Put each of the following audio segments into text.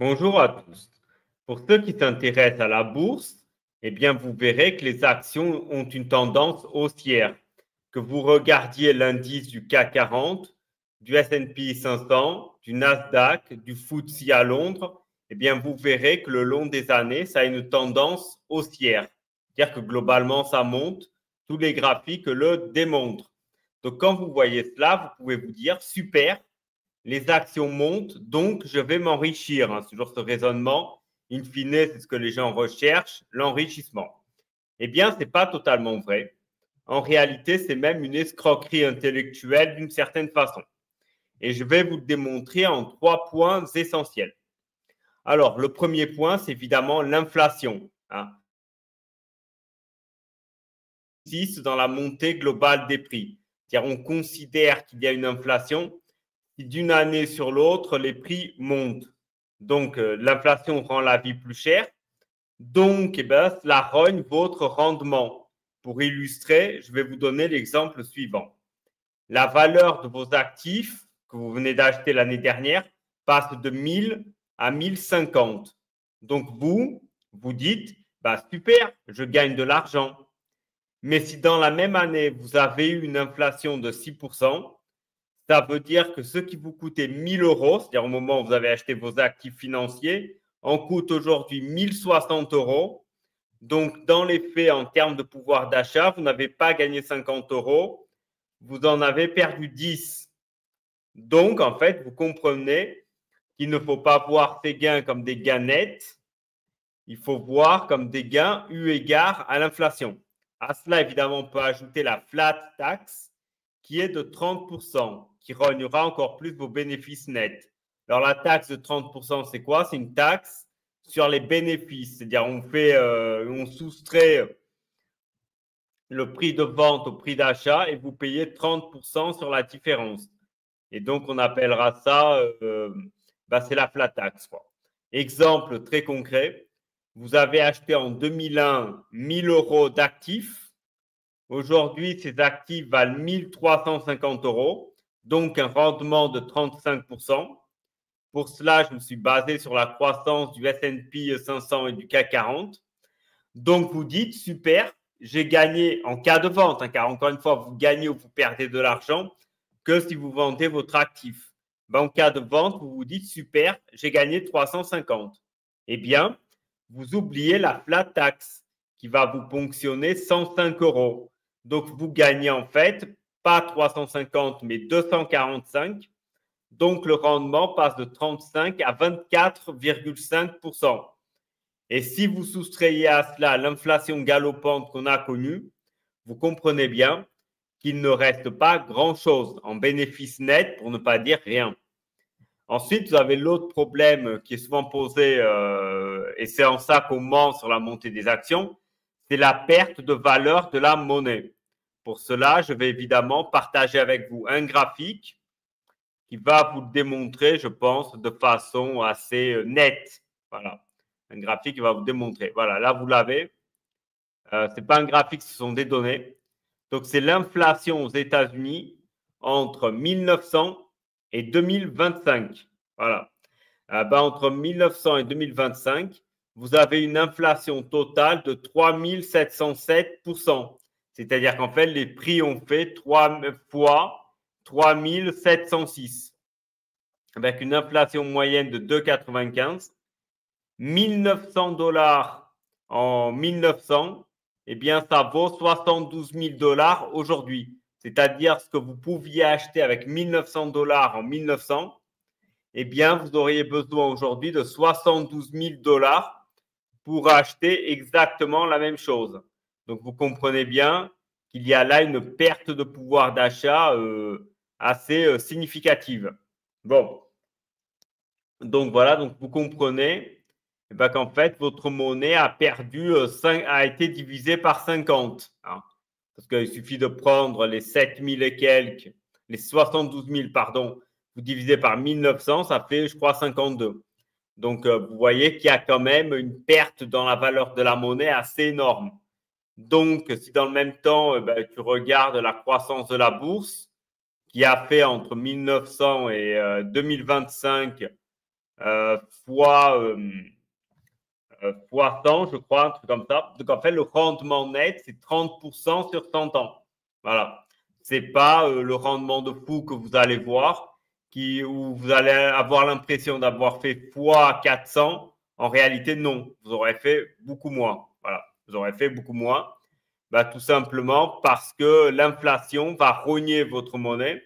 Bonjour à tous. Pour ceux qui s'intéressent à la bourse, eh bien, vous verrez que les actions ont une tendance haussière. Que vous regardiez l'indice du CAC 40, du S&P 500, du Nasdaq, du FTSE à Londres, eh bien, vous verrez que le long des années, ça a une tendance haussière. C'est-à-dire que globalement, ça monte. Tous les graphiques le démontrent. Donc, quand vous voyez cela, vous pouvez vous dire, super, les actions montent, donc je vais m'enrichir. C'est toujours ce raisonnement. In fine, c'est ce que les gens recherchent, l'enrichissement. Eh bien, ce n'est pas totalement vrai. En réalité, c'est même une escroquerie intellectuelle d'une certaine façon. Et je vais vous le démontrer en 3 points essentiels. Alors, le premier point, c'est évidemment l'inflation. Dans la montée globale des prix. C'est-à-dire, on considère qu'il y a une inflation si d'une année sur l'autre, les prix montent. Donc, l'inflation rend la vie plus chère. Donc, cela rogne votre rendement. Pour illustrer, je vais vous donner l'exemple suivant. La valeur de vos actifs que vous venez d'acheter l'année dernière passe de 1000 à 1050. Donc, vous dites, super, je gagne de l'argent. Mais si dans la même année, vous avez eu une inflation de 6%, ça veut dire que ce qui vous coûtait 1000 euros, c'est-à-dire au moment où vous avez acheté vos actifs financiers, en coûte aujourd'hui 1060 euros. Donc, dans les faits, en termes de pouvoir d'achat, vous n'avez pas gagné 50 euros, vous en avez perdu 10. Donc, en fait, vous comprenez qu'il ne faut pas voir ces gains comme des gains nets, il faut voir comme des gains eu égard à l'inflation. À cela, évidemment, on peut ajouter la flat tax qui est de 30%, qui rognera encore plus vos bénéfices nets. Alors, la taxe de 30%, c'est quoi? C'est une taxe sur les bénéfices. C'est-à-dire, on soustrait le prix de vente au prix d'achat et vous payez 30% sur la différence. Et donc, on appellera ça, c'est la flat tax, quoi. Exemple très concret, vous avez acheté en 2001 1000 euros d'actifs. Aujourd'hui, ces actifs valent 1350 euros, donc un rendement de 35%. Pour cela, je me suis basé sur la croissance du S&P 500 et du CAC 40. Donc, vous dites, super, j'ai gagné en cas de vente, car encore une fois, vous gagnez ou vous perdez de l'argent que si vous vendez votre actif. En cas de vente, vous vous dites, super, j'ai gagné 350. Eh bien, vous oubliez la flat tax qui va vous ponctionner 105 euros. Donc, vous gagnez en fait pas 350, mais 245. Donc, le rendement passe de 35 à 24,5%. Et si vous soustrayez à cela l'inflation galopante qu'on a connue, vous comprenez bien qu'il ne reste pas grand-chose en bénéfice net, pour ne pas dire rien. Ensuite, vous avez l'autre problème qui est souvent posé, et c'est en ça qu'on ment sur la montée des actions, c'est la perte de valeur de la monnaie. Pour cela, je vais évidemment partager avec vous un graphique qui va vous le démontrer, je pense, de façon assez nette. Voilà, un graphique qui va vous démontrer. Voilà, là, vous l'avez. Ce n'est pas un graphique, ce sont des données. Donc, c'est l'inflation aux États-Unis entre 1900 et 2025. Voilà. Entre 1900 et 2025, vous avez une inflation totale de 3707%. C'est-à-dire qu'en fait, les prix ont fait 3 fois 3706. Avec une inflation moyenne de 2,95. 1900 dollars en 1900, eh bien, ça vaut 72 000 dollars aujourd'hui. C'est-à-dire ce que vous pouviez acheter avec 1900 dollars en 1900, eh bien, vous auriez besoin aujourd'hui de 72 000 dollars pour acheter exactement la même chose. Donc, vous comprenez bien qu'il y a là une perte de pouvoir d'achat assez significative. Bon. Donc, voilà, donc vous comprenez qu'en fait, votre monnaie a a été divisée par 50. Parce qu'il suffit de prendre les 7 000 et quelques, les 72 000, pardon, vous divisez par 1900, ça fait, je crois, 52. Donc, vous voyez qu'il y a quand même une perte dans la valeur de la monnaie assez énorme. Donc, si dans le même temps, tu regardes la croissance de la bourse, qui a fait entre 1900 et 2025 fois, fois 100, je crois, un truc comme ça. Donc, en fait, le rendement net, c'est 30% sur 100 ans. Voilà. Ce n'est pas le rendement de fou que vous allez voir, où vous allez avoir l'impression d'avoir fait fois 400. En réalité, non. Vous aurez fait beaucoup moins. Voilà. Vous aurez fait beaucoup moins. Bah, tout simplement parce que l'inflation va rogner votre monnaie.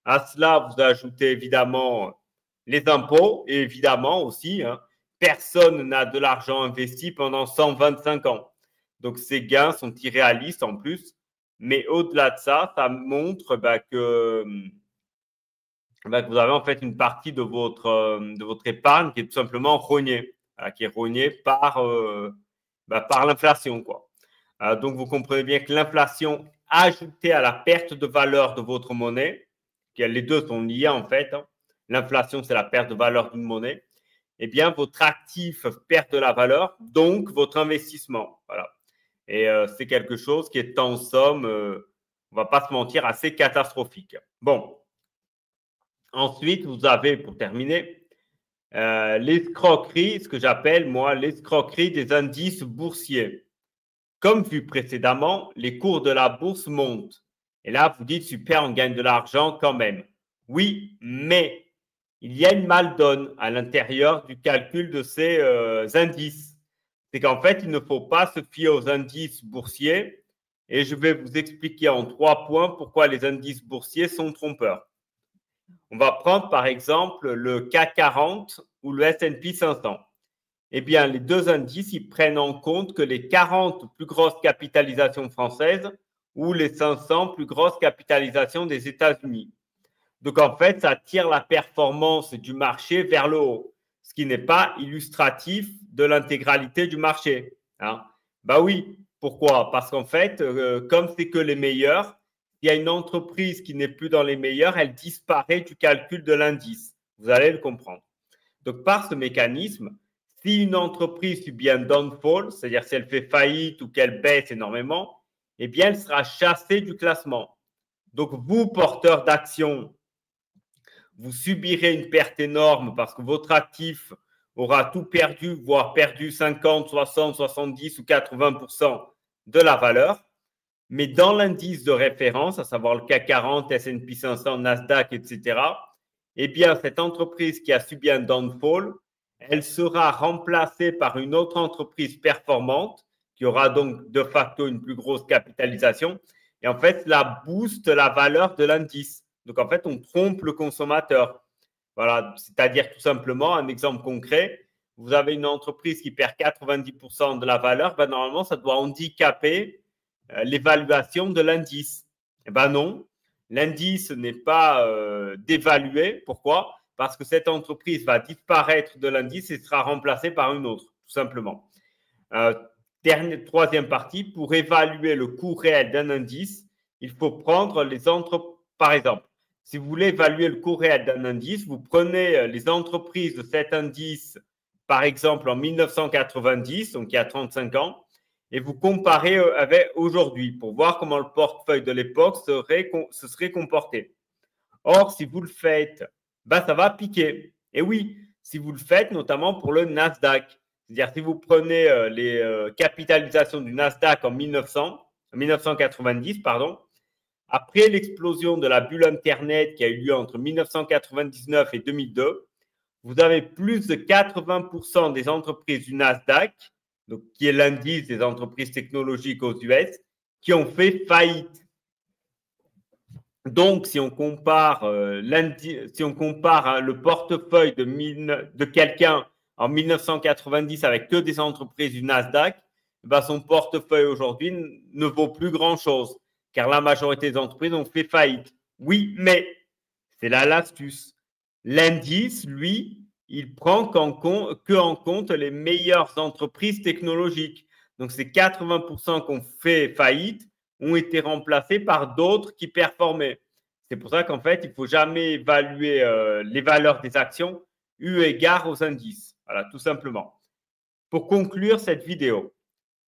À cela, vous ajoutez évidemment les impôts et évidemment aussi, hein, personne n'a de l'argent investi pendant 125 ans. Donc, ces gains sont irréalistes en plus. Mais au-delà de ça, ça montre que vous avez en fait une partie de votre épargne qui est tout simplement rognée, qui est rognée par l'inflation, quoi. Donc, vous comprenez bien que l'inflation ajoutée à la perte de valeur de votre monnaie, les deux sont liés en fait, hein. L'inflation, c'est la perte de valeur d'une monnaie. Eh bien, votre actif perd de la valeur, donc votre investissement. Voilà. Et c'est quelque chose qui est en somme, on ne va pas se mentir, assez catastrophique. Bon. Ensuite, vous avez, pour terminer, l'escroquerie, ce que j'appelle, moi, l'escroquerie des indices boursiers. Comme vu précédemment, les cours de la bourse montent. Et là, vous dites, super, on gagne de l'argent quand même. Oui, mais il y a une maldonne à l'intérieur du calcul de ces indices. C'est qu'en fait, il ne faut pas se fier aux indices boursiers. Et je vais vous expliquer en 3 points pourquoi les indices boursiers sont trompeurs. On va prendre par exemple le CAC 40 ou le S&P 500. Eh bien, les deux indices, ils prennent en compte que les 40 plus grosses capitalisations françaises ou les 500 plus grosses capitalisations des États-Unis. Donc, en fait, ça tire la performance du marché vers le haut, ce qui n'est pas illustratif de l'intégralité du marché. Hein. Bah oui, pourquoi? Parce qu'en fait, comme c'est que les meilleurs, il y a une entreprise qui n'est plus dans les meilleurs, elle disparaît du calcul de l'indice. Vous allez le comprendre. Donc, par ce mécanisme, si une entreprise subit un downfall, c'est-à-dire si elle fait faillite ou qu'elle baisse énormément, eh bien, elle sera chassée du classement. Donc, vous, porteurs d'actions, vous subirez une perte énorme parce que votre actif aura tout perdu, voire perdu 50, 60, 70 ou 80% de la valeur. Mais dans l'indice de référence, à savoir le CAC 40, S&P 500, Nasdaq, etc., eh bien, cette entreprise qui a subi un downfall, elle sera remplacée par une autre entreprise performante qui aura donc de facto une plus grosse capitalisation. Et en fait, cela booste la valeur de l'indice. Donc, en fait, on trompe le consommateur. Voilà, c'est-à-dire tout simplement, un exemple concret, vous avez une entreprise qui perd 90% de la valeur, ben normalement, ça doit handicaper l'évaluation de l'indice. Eh bien non, l'indice n'est pas dévalué. Pourquoi? Parce que cette entreprise va disparaître de l'indice et sera remplacée par une autre, tout simplement. Troisième partie, pour évaluer le coût réel d'un indice, il faut prendre les entreprises. Par exemple, si vous voulez évaluer le coût réel d'un indice, vous prenez les entreprises de cet indice, par exemple en 1990, donc il y a 35 ans, et vous comparez avec aujourd'hui pour voir comment le portefeuille de l'époque se serait comporté. Or, si vous le faites, ben, ça va piquer. Et oui, si vous le faites, notamment pour le Nasdaq. C'est-à-dire, si vous prenez les capitalisations du Nasdaq en 1990, pardon, après l'explosion de la bulle Internet qui a eu lieu entre 1999 et 2002, vous avez plus de 80% des entreprises du Nasdaq, donc, qui est l'indice des entreprises technologiques aux US, qui ont fait faillite. Donc, si on compare, le portefeuille de quelqu'un en 1990 avec que des entreprises du Nasdaq, ben son portefeuille aujourd'hui ne vaut plus grand-chose, car la majorité des entreprises ont fait faillite. Oui, mais c'est là l'astuce. L'indice, lui, il prend en compte les meilleures entreprises technologiques. Donc, ces 80% qui ont fait faillite ont été remplacés par d'autres qui performaient. C'est pour ça qu'en fait, il ne faut jamais évaluer les valeurs des actions eu égard aux indices. Voilà, tout simplement. Pour conclure cette vidéo,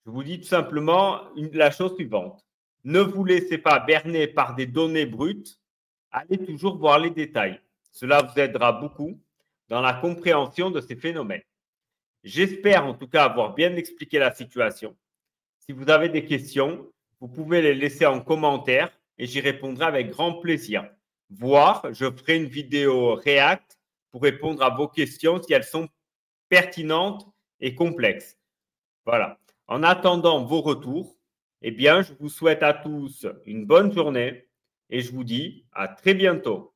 je vous dis tout simplement la chose suivante. Ne vous laissez pas berner par des données brutes. Allez toujours voir les détails. Cela vous aidera beaucoup. dans la compréhension de ces phénomènes. J'espère en tout cas avoir bien expliqué la situation. Si vous avez des questions, vous pouvez les laisser en commentaire et j'y répondrai avec grand plaisir. Voire, je ferai une vidéo React pour répondre à vos questions si elles sont pertinentes et complexes. Voilà. En attendant vos retours, eh bien, je vous souhaite à tous une bonne journée et je vous dis à très bientôt.